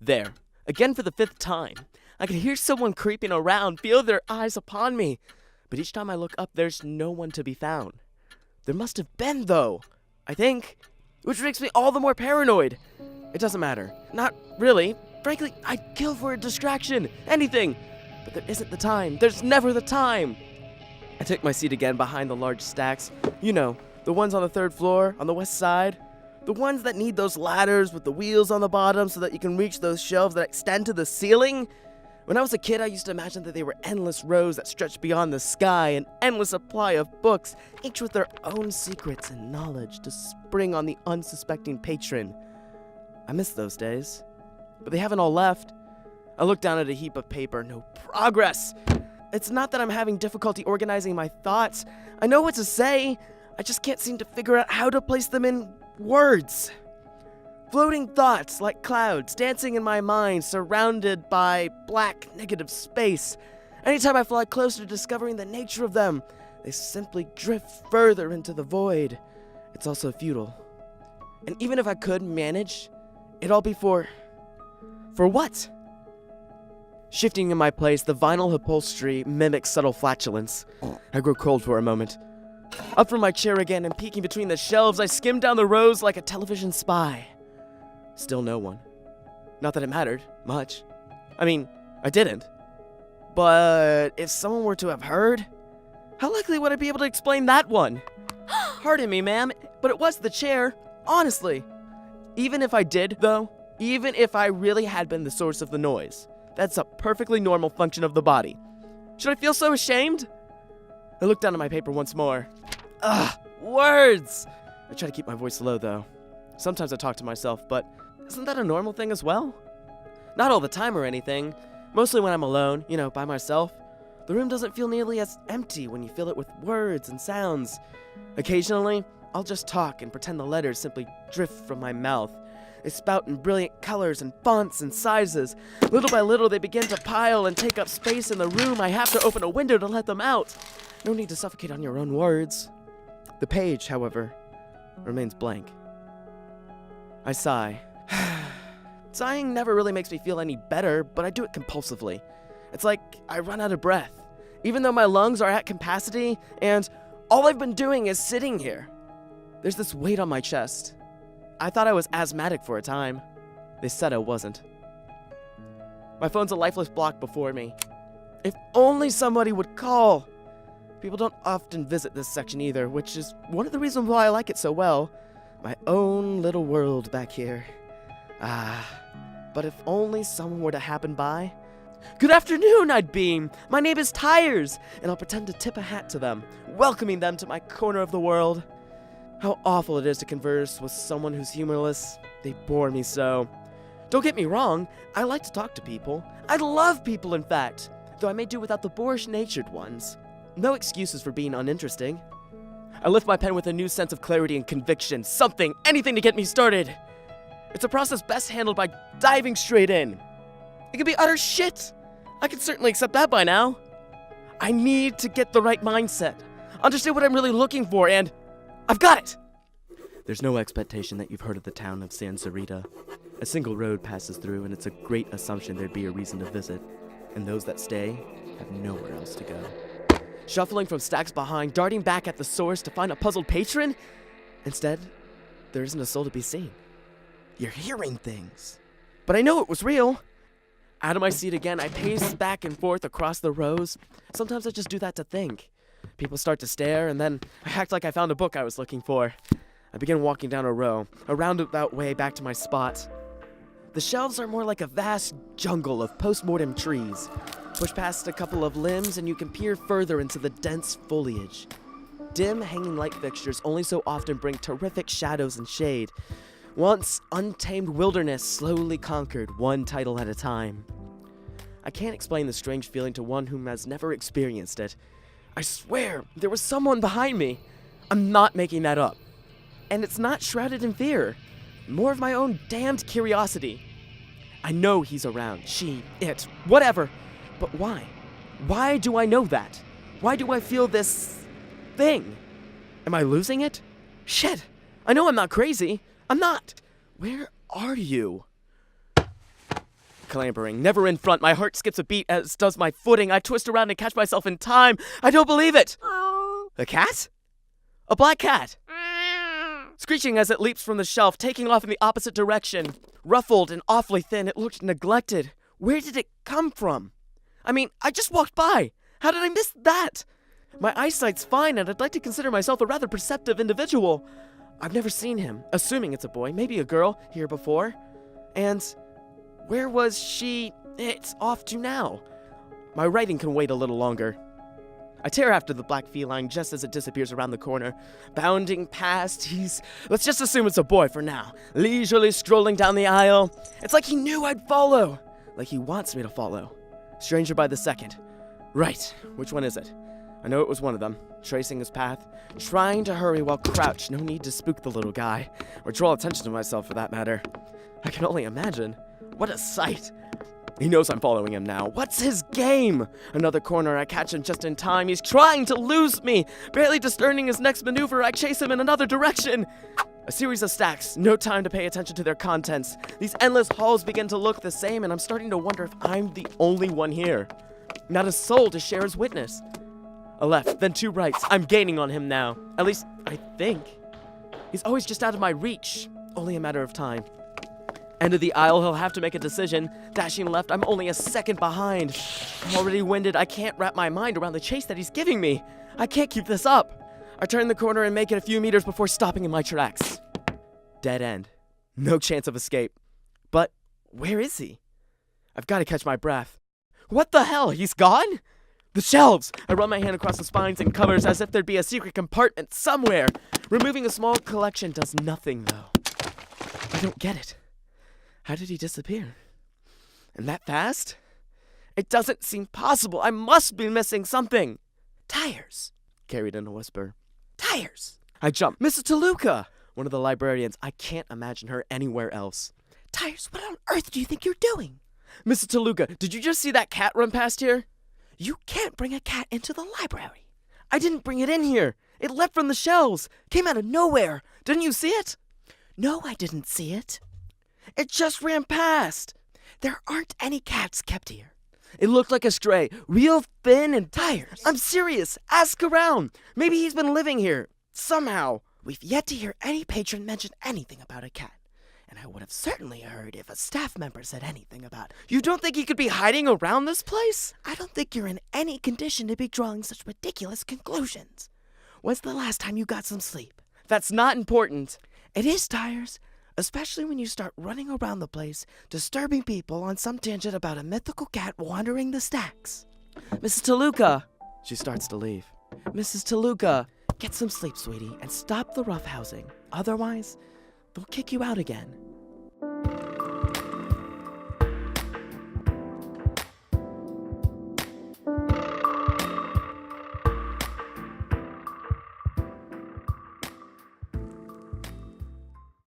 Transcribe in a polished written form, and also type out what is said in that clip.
There, again for the 5th time. I can hear someone creeping around, feel their eyes upon me. But each time I look up, there's no one to be found. There must have been, though, I think, which makes me all the more paranoid. It doesn't matter. Not really. Frankly, I'd kill for a distraction. Anything. But there isn't the time. There's never the time. I took my seat again behind the large stacks. You know, the ones on the 3rd floor, on the west side. The ones that need those ladders with the wheels on the bottom so that you can reach those shelves that extend to the ceiling. When I was a kid, I used to imagine that they were endless rows that stretched beyond the sky, an endless supply of books, each with their own secrets and knowledge to spring on the unsuspecting patron. I miss those days, but they haven't all left. I look down at a heap of paper, no progress. It's not that I'm having difficulty organizing my thoughts. I know what to say, I just can't seem to figure out how to place them in words. Floating thoughts like clouds dancing in my mind, surrounded by black negative space. Anytime I fly closer to discovering the nature of them, they simply drift further into the void. It's also futile. And even if I could manage, it'd all be for what? Shifting in my place, the vinyl upholstery mimics subtle flatulence. I grow cold for a moment. Up from my chair again and peeking between the shelves, I skim down the rows like a television spy. Still no one. Not that it mattered much. I mean, I didn't. But if someone were to have heard, how likely would I be able to explain that one? Pardon me, ma'am, but it was the chair, honestly. Even if I did, though, even if I really had been the source of the noise, that's a perfectly normal function of the body. Should I feel so ashamed? I looked down at my paper once more. Ugh, words! I try to keep my voice low, though. Sometimes I talk to myself, but isn't that a normal thing as well? Not all the time or anything. Mostly when I'm alone, by myself. The room doesn't feel nearly as empty when you fill it with words and sounds. Occasionally, I'll just talk and pretend the letters simply drift from my mouth. They spout in brilliant colors and fonts and sizes. Little by little, they begin to pile and take up space in the room. I have to open a window to let them out. No need to suffocate on your own words. The page, however, remains blank. I sigh. Sighing never really makes me feel any better, but I do it compulsively. It's like I run out of breath, even though my lungs are at capacity, and all I've been doing is sitting here. There's this weight on my chest. I thought I was asthmatic for a time. They said I wasn't. My phone's a lifeless block before me. If only somebody would call. People don't often visit this section either, which is one of the reasons why I like it so well. My own little world back here. But if only someone were to happen by. Good afternoon, I'd beam. My name is Tires, and I'll pretend to tip a hat to them, welcoming them to my corner of the world. How awful it is to converse with someone who's humorless. They bore me so. Don't get me wrong, I like to talk to people. I love people, in fact, though I may do without the boorish-natured ones. No excuses for being uninteresting. I lift my pen with a new sense of clarity and conviction. Something, anything to get me started. It's a process best handled by diving straight in. It could be utter shit. I can certainly accept that by now. I need to get the right mindset, understand what I'm really looking for, and I've got it. There's no expectation that you've heard of the town of San Sarita. A single road passes through, and it's a great assumption there'd be a reason to visit. And those that stay have nowhere else to go. Shuffling from stacks behind, darting back at the source to find a puzzled patron? Instead, there isn't a soul to be seen. You're hearing things. But I know it was real. Out of my seat again, I pace back and forth across the rows. Sometimes I just do that to think. People start to stare, and then I act like I found a book I was looking for. I begin walking down a row, a roundabout way back to my spot. The shelves are more like a vast jungle of post-mortem trees. Push past a couple of limbs and you can peer further into the dense foliage. Dim hanging light fixtures only so often bring terrific shadows and shade. Once untamed wilderness slowly conquered one title at a time. I can't explain the strange feeling to one whom has never experienced it. I swear, there was someone behind me. I'm not making that up. And it's not shrouded in fear. More of my own damned curiosity. I know he's around. She, it, whatever. But why? Why do I know that? Why do I feel this thing? Am I losing it? Shit! I know I'm not crazy. I'm not. Where are you? clambering, never in front. My heart skips a beat, as does my footing. I twist around and catch myself in time. I don't believe it! A cat? A black cat! Screeching as it leaps from the shelf, taking off in the opposite direction. Ruffled and awfully thin, it looked neglected. Where did it come from? I mean, I just walked by. How did I miss that? My eyesight's fine, and I'd like to consider myself a rather perceptive individual. I've never seen him, assuming it's a boy, maybe a girl, here before. And where was she? It's off to now. My writing can wait a little longer. I tear after the black feline just as it disappears around the corner. Bounding past, let's just assume it's a boy for now. Leisurely strolling down the aisle. It's like he knew I'd follow. Like he wants me to follow. Stranger by the second. Right, which one is it? I know it was one of them. Tracing his path. Trying to hurry while crouched. No need to spook the little guy. Or draw attention to myself for that matter. I can only imagine. What a sight. He knows I'm following him now. What's his game? Another corner, I catch him just in time. He's trying to lose me. Barely discerning his next maneuver, I chase him in another direction. A series of stacks, no time to pay attention to their contents. These endless halls begin to look the same, and I'm starting to wonder if I'm the only one here. Not a soul to share his witness. A left, then two rights. I'm gaining on him now. At least, I think. He's always just out of my reach. Only a matter of time. End of the aisle, he'll have to make a decision. Dashing left, I'm only a second behind. I'm already winded. I can't wrap my mind around the chase that he's giving me. I can't keep this up. I turn the corner and make it a few meters before stopping in my tracks. Dead end. No chance of escape. But where is he? I've got to catch my breath. What the hell? He's gone? The shelves! I run my hand across the spines and covers as if there'd be a secret compartment somewhere. Removing a small collection does nothing, though. I don't get it. How did he disappear? And that fast? It doesn't seem possible. I must be missing something. Tires, carried in a whisper. Tires! I jump. Mrs. Toluca! One of the librarians. I can't imagine her anywhere else. Tires, what on earth do you think you're doing? Mrs. Toluca, did you just see that cat run past here? You can't bring a cat into the library. I didn't bring it in here. It leapt from the shelves. Came out of nowhere. Didn't you see it? No, I didn't see it. It just ran past. There aren't any cats kept here. It looked like a stray, real thin and tired. I'm serious. Ask around. Maybe he's been living here. Somehow. We've yet to hear any patron mention anything about a cat. And I would have certainly heard if a staff member said anything about it. You don't think he could be hiding around this place? I don't think you're in any condition to be drawing such ridiculous conclusions. When's the last time you got some sleep? That's not important. It is, Tires. Especially when you start running around the place, disturbing people on some tangent about a mythical cat wandering the stacks. Mrs. Toluca! She starts to leave. Mrs. Toluca! Get some sleep, sweetie, and stop the roughhousing. Otherwise, they'll kick you out again.